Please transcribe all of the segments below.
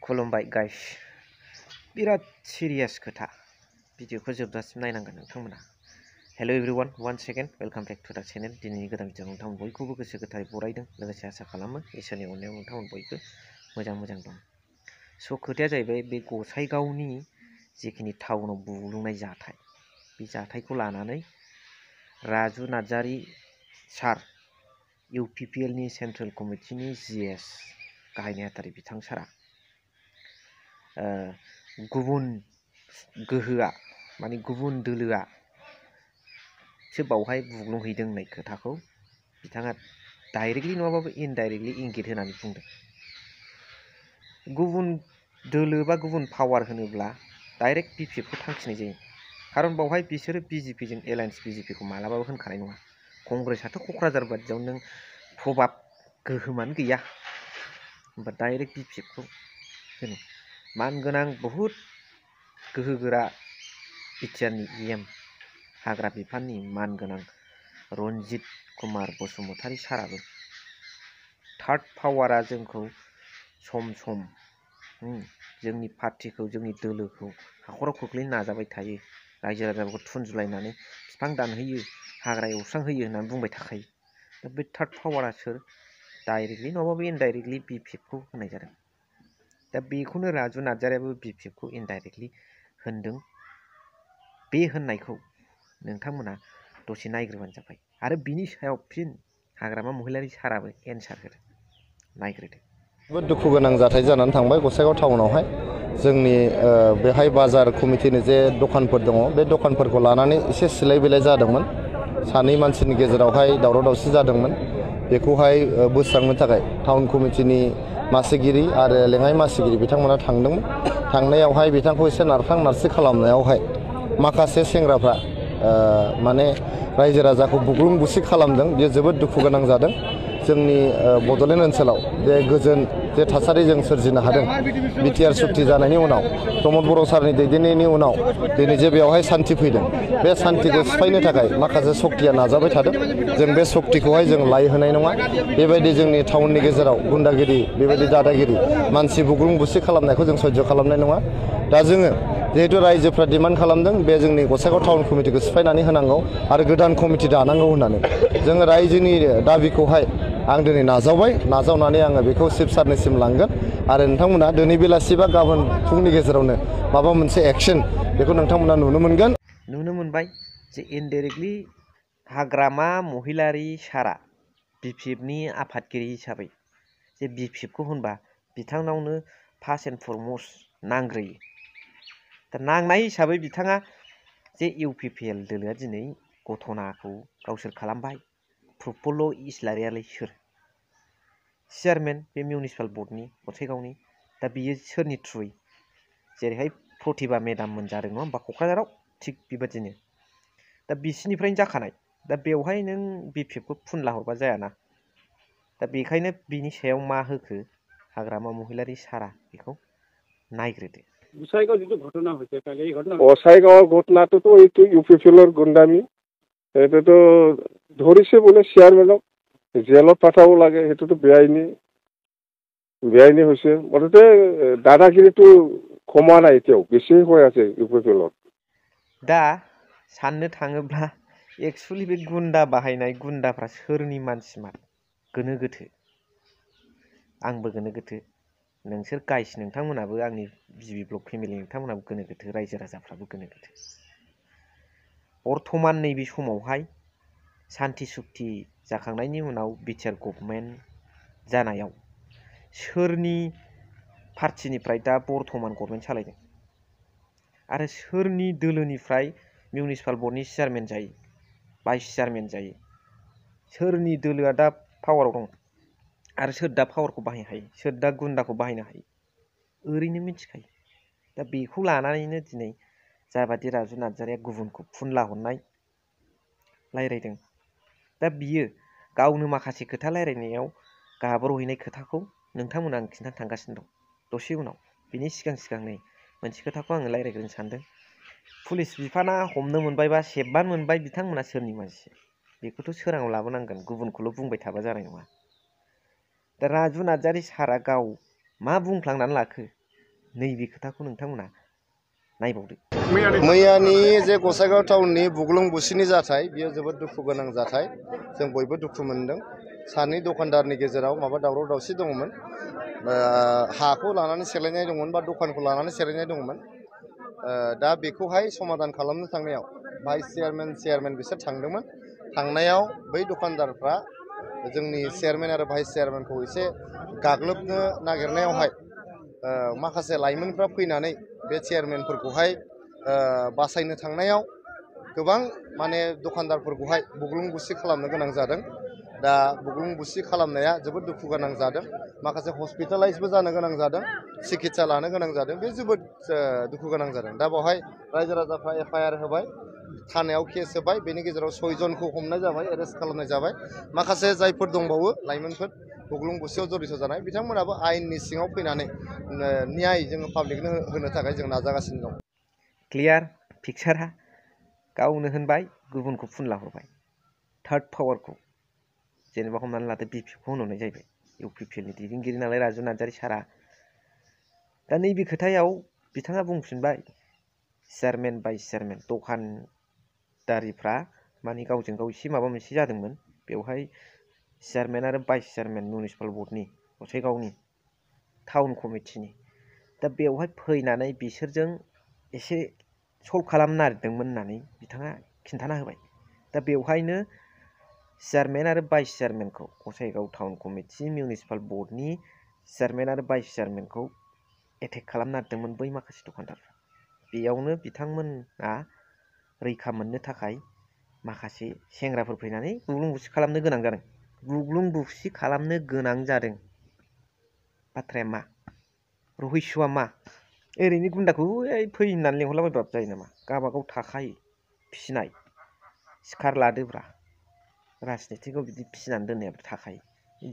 खुलुमबाय गाइस बिराद सिरियास खोथा भिडिअखौ जोबजासिम नायनांगोन नोंथांमोना hello everyone one second welcome back to the channel दिनैनि गोदान भिडिअ नोंथांमोन बयखौबो गोसो गोथारै बरायदों लोगोसे आसा खालामो इसोरनि अननायाव नोंथांमोन बयबो मोजां दं स' खोथाया जाहैबाय बे गसाइगावनि जिखिनि टाउनाव बुग्लुंनाय जाथाय बे जाथायखौ लानानै राजु नार्जारी सार UPPL नि सेन्ट्रेल कमिटिनि GS गाहाय नेहाथारि बिथां सारा गुबुन गोहोआ माने गुबुन दोलोआ सो बावहाय बुग्लुंहैदों होननाय खोथाखौ बिथाङा डाइरेक्टलि नङाबाबो इनडाइरेक्टलि इंगित होनानै बुंदों। गुबुन दोलो बा गुबुन पावार होनोब्ला डाइरेक्ट BPF खौ थांखिनाय जायो खारन बावहाय बिसोरो BJP जों एलायन्स BJP खौ मालाबाबो होनखानाय नङा। कंग्रेसआथ' क'क्राझार बादियाव नों प्रभाब गोहोमानो गैया होमबा डाइरेक्ट BPF खौ होनो मानगोनां बहुद गोहोगोरा बिटिआरनि EM हाग्रा बिफाननि मानगोनां रन्जित कुमार बसुमतारी साराबो थार्ड पावारा जोंखौ सम जोंनि पार्टिखौ जोंनि दोलोखौ हाखराव खोख्लैनो नाजाबाय थायो रायजो राजाफोरखौ थुनजुलायनानै बिफां दानहोयो हाग्रा एवस्रांहोयो होननानै बुंबाय थाखायो दा बे थार्ड पावारा सोर डाइरेक्टलि नङाबाबो इनडाइरेक्टलि BPF खौ होनाय जादों। दा बेखौनो राजु नार्जारियाबो BPF खौ इनडाइरेक्टलि होनदों। बे होननायखौ नोंथांमोना दसे नायग्रोबानो जाबाय आरो बिनि सायाव फिन हाग्रामा महिलारी साराबो एन्सार होदों नायग्रोदो। जोबोद दुखु गोनां जाथाय जानानै थांबाय गसाइगाव टाउनावहाय जोंनि बेहाय बाजार कमिटिनि जे दखानफोर दङ बे दखानफोरखौ लानानै एसे सिलाय बिलाय जादोंमोन सानै मानसिनि गेजेरावहाय दावराव दावसि जादोंमोन बेखौहाय बोस्रांनो थाखाय टाउन कमिटिनि मासिगिरि आरो लेङाइ मासिगिरि बिथांमोना थांदोंमोन थांनायावहाय बिथांखौ एसे नारखां नारसि खालामनायावहाय माखासे सेंग्राफ्रा माने रायजो राजाखौ बुग्लुं बुसि खालामदों बेयो जोबोद दुखु गोनां जादों। जोंनि बड'लेण्ड ओनसोलाव बे गोजोन जे थासारि जों सोरजिनो हादों BTR सुक्ति जानायनि उनाव प्रमद बर' सारनि दैदेननायनि उनाव दिनै जे बेवहाय सान्थि फैदों बे सान्थिखौ सिफायनो थाखाय माखासे सक्तिया नाजाबाय थादों जों बे सक्तिखौहाय जों लाय होनाय नङा बेबायदि जोंनि टाउननि गेजेराव गुन्दागिरि बेबायदि दादागिरि मानसि बुग्लुं बुसि खालामनायखौ जों सयज' खालामनाय नङा। दा जोङो जिहेतु रायजोफ्रा डिमान्ड खालामदों बे जोंनि गसाइगाव टाउन कमिटिखौ सिफायनानै होनांगौ आरो गोदान कमिटि दानांगौ होननानै जोङो रायजोनि दाबिखौहाय आं दिनै नाजावनानै आङो बेखौ चिफ सारनिसिम लांगोन आरो नोंथांमोना दिनै बेलासि बा गाबोन फुंनि गेजेरावनो माबा मोनसे एक्शन बेखौ नोंथांमोना नुनो मोनगोन। नुनो मोनबाय जे इनडाइरेक्टलि हाग्रामा महिलारी सारा BPF नि आफादगिरि हिसाबै जे BPF खौ होनबा बिथांनावनो फार्स्ट एन्ड फरमस्ट नांग्रोयो। दा नांनाय हिसाबै बिथाङा जे UPPL दोलोआ दिनै गथनाखौ गावसोर खालामबाय प्रफुल्ल इस्लारियालाय सोर चेयारमेन बे मिउनिसिपाल बर्डनि गसाइगावनि दा बियो सोरनि थ्रुयै जेरैहाय प्रतिभा मेडाममोन जादों नङा होमबा क'क्राझाराव थिग बेबादिनो दा बिसिनिफ्रायनो जाखानाय दा बेवहाय नों BPF खौ फुनला हरबा जायाना दा बेखायनो बिनि सायाव मा होखो हाग्रामा महिलारी सारा बेखौ नायग्रोदो। গোসাইগাঁও যিটো ঘটনা হৈছে কালি এই ঘটনা গোসাইগাঁৱৰ ঘটনাটোতো এইটো UPPLৰ গুণ্ডামি এইটোতো ধৰিছে বোলে চেয়াৰমেনক জেলত পঠাব লাগে সেইটোতো বেআইনী হৈছে মুঠতে দাদাগিৰিটো কমা নাই এতিয়াও বেছি হৈ আছে UPPLৰ। दा साननो थाङोब्ला एक्सुअलि बे गुन्दा बाहायनाय गुन्दाफ्रा सोरनि मानसिमार गोनो गोथो आंबो गोनो गोथो नोंसोर गाइस नोंथांमोनाबो आंनि BB ब्लग फेमिलि नोंथांमोनाबो गोनो गोथो रायजो राजाफ्राबो गोनो गोथो बर्थमान नैबे समावहाय सान्थि सुक्ति जाखांनायनि उनाव BTR गभर्नमेन्ट जानायाव सोरनि पार्टिनिफ्राय दा बर्थमान गभर्नमेन्ट सालायदों आरो सोरनि दोलोनिफ्राय मिउनिसिपाल बर्डनि चेयारमेन जायो भाइस चेयारमेन जायो सोरनि दोलोआ दा पावाराव दं आरो सोर दा पावारखौ बाहायनो हायो सोर दा गुन्दाखौ बाहायनो हायो ओरैनो मिथिखायो। दा बेखौ लानानैनो दिनै जाबादि राजु नार्जारिया गुबुनखौ फुनला हरनाय रायज्लायदों दा बियो गावनो माखासे खोथा रायज्लायनायाव गाब्र'हैनाय खोथाखौ नोंथांमोना आं खिन्थानो थांगासिनो दं दसे उनाव बिनि सिगां नै मोनसे खोथाखौ आङो रायज्लायग्रोनो सानदों। पुलिस बिफाना हमनो मोनबायबा सेबबानो मोनबाय बिथांमोना सोरनि मानसि बेखौथ' सोराङाव लाबोनांगोन गुबुनखौल' बुंबाय थाबा जानाय नङा। दा राजु नार्जारी सारा गाव मा बुंफ्लांनानै लाखो नैबे खोथाखौ नोंथांमोना नायबावदो। मैयानि जे गसाइगाव टाउननि बुग्लुं बुसिनि जाथाय बियो जोबोद दुखु गोनां जाथाय। जों बयबो दुखु मोनदों। सानै दखानदारनि गेजेराव माबा दावराव दावसि दङमोन। हाखौ लानानै सेलायनाय दंमोन बा दखानखौ लानानै सेलायनाय दंमोन। दा बेखौहाय समाधान खालामनो थांनायाव भाइस चेयारमेन बिसोर थांदोंमोन। थांनायाव बै दखानदारफ्रा जोंनि चेयारमेन आरो भाइस चेयारमेनखौ एसे गाग्लोबनो नागिरनायावहाय माखासे लाइमोनफ्रा फैनानै बे चेयारमेनफोरखौहाय बासायनो थांनायाव गोबां माने दखानदारफोरखौहाय बुग्लुं बुसि खालामनो गोनां जादों। दा बुग्लुं बुसि खालामनाया जोबोद दुखु गोनां जादों। माखासे हस्पिटालाइजबो जानो गोनां जादों, सिकित्सा लानो गोनां जादों। बे जोबोद दुखु गोनां जादों। दा बेवहाय रायजो राजाफ्रा FIR होबाय, थानायाव केस होबाय। बेनि गेजेराव 6 जनखौ हमनाय जाबाय, एरेस्ट खालामनाय जाबाय। माखासे जायफोर दंबावो लाइमोनफोर बुग्लुं बुसियाव जड़ित जानाय बिथांमोनाबो आयेननि सिङाव फैनानै न्याय जोङो पाब्लिकनो होनो थाखाय जों नाजागासिनो दं। क्लियार पिक्सारा गावनो होनबाय, गुबुनखौ फुनला हरबाय। थार्ड पावारखौ जेनेबा हमनानै लादो BPFखौ होनहरनाय जाहैबाय। UPPLनि दैदेनगिरि नालाय राजु नार्जारि सारा। दा नैबे खोथायाव बिथाङा बुंफिनबाय, चेयारमेन भाइस चेयारमेन दखानदारिफ्रा माने गावजों गाव एसे माबा मोनसे जादोंमोन। बेवहाय चेयारमेन आरो भाइस चेयारमेन मिउनिसिपाल बर्डनि गसाइगावनि टाउन कमिटिनि दा बेवहाय फैनानै बिसोरजों एसे सल्भ खालामनो नागिरदोंमोन होननानै बिथाङा खिन्थाना होबाय। दा बेवहायनो चेयारमेन आरो भाइस चेयारमेनखौ गसाइगाव टाउन कमिटि मिउनिसिपाल बर्डनि चेयारमेन आरो भाइस चेयारमेनखौ एटेक खालामनो नागिरदोंमोन बै माखासे दखानदारफ्रा। बेयावनो बिथांमोना रैखा मोननो थाखाय माखासे सेंग्राफोर फैनानै बुग्लुं बुसि खालामनो गोनां जादों। बुग्लुं बुसि खालामनो गोनां जादों। बाथ्राया मा? रहस्यआ मा? ओरैनो गुन्दाखौ फै होननानै लेंहरलाबायबाबो जायो नामा? गावबागाव थाखायो फिसिनाय। सिखार लादोब्रा। राजनितिकआव बिदि फिसिनानै दोननायाबो थाखायो।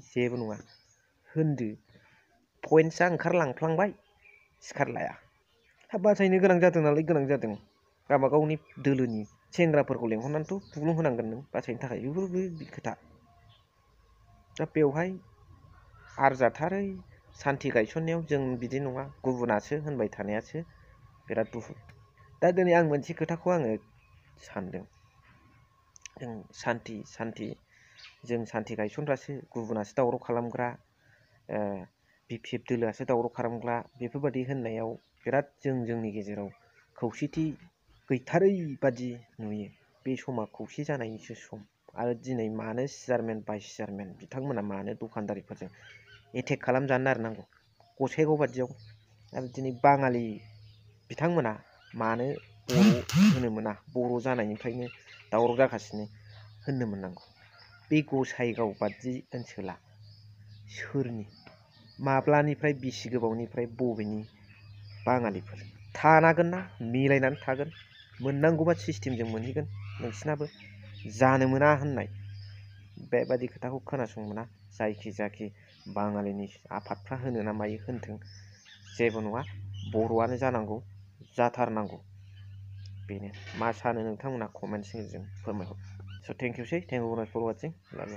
जेबो नङा। होनदो पइन्टसा ओंखारलांफ्लांबाय, सिखार लाया। बासायनो गोनां जादों नालाय गोनां जादों। गावबागावनि दोलोनि सेंग्राफोरखौ लेंहरनानैथ' बुग्लुं होनांगोन नों बासायनो थाखाय। बेफोरबो खोथा। दा बेवहाय आरजाथारै सान्थि गायसननायाव जों बिदि नङा, गुबुनासो होनबाय थानायासो बिराद दुखु। दा दिनै आं मोनसे खोथाखौ आङो सानदों। जों सान्थि गायसनग्रासो, गुबुनासो दावराव खालामग्रा, BPF दोलोआसो दावराव खालामग्रा, बेफोरबायदि होननायाव बिराद जोंनि गेजेराव खौसेथि गैथारै बादि नुयो। बे समा खौसे जानायनिसो सम। आरो दिनै मानो चेयारमेन भाइस चेयारमेन बिथांमोना मानो दखानदारिफोरजों एटेक खालामजानो नागिरनांगौ गसाइगाव बादियाव? आरो दिनै बाङालि बिथांमोना मानो बर' होनो मोना? बर' जानायनिफ्रायनो दावराव जागासिनो होननो मोननांगौ। बे गसाइगाव बादि ओनसोला सोरनि? माब्लानिफ्राय बेसे गोबावनिफ्राय बबेनि बाङालिफोर? थानांगोन ना? मिलायनानै थागोन। मोननांगौबा सिस्टेमजों मोनहैगोन नोंसिनाबो। जानो मोना होननाय बेबादि खोथाखौ खोनासंनो मोना। जायखि बाङालिनि आफादफ्रा होनो ना मायो होनथों, जेबो नङा। बर'आनो जानांगौ, जाथारनांगौ। बेनो। मा सानो नोंथांमोना कमेन्टनि गेजेरजों फोरमायहर। स' थेंक इउ फर वाचिं।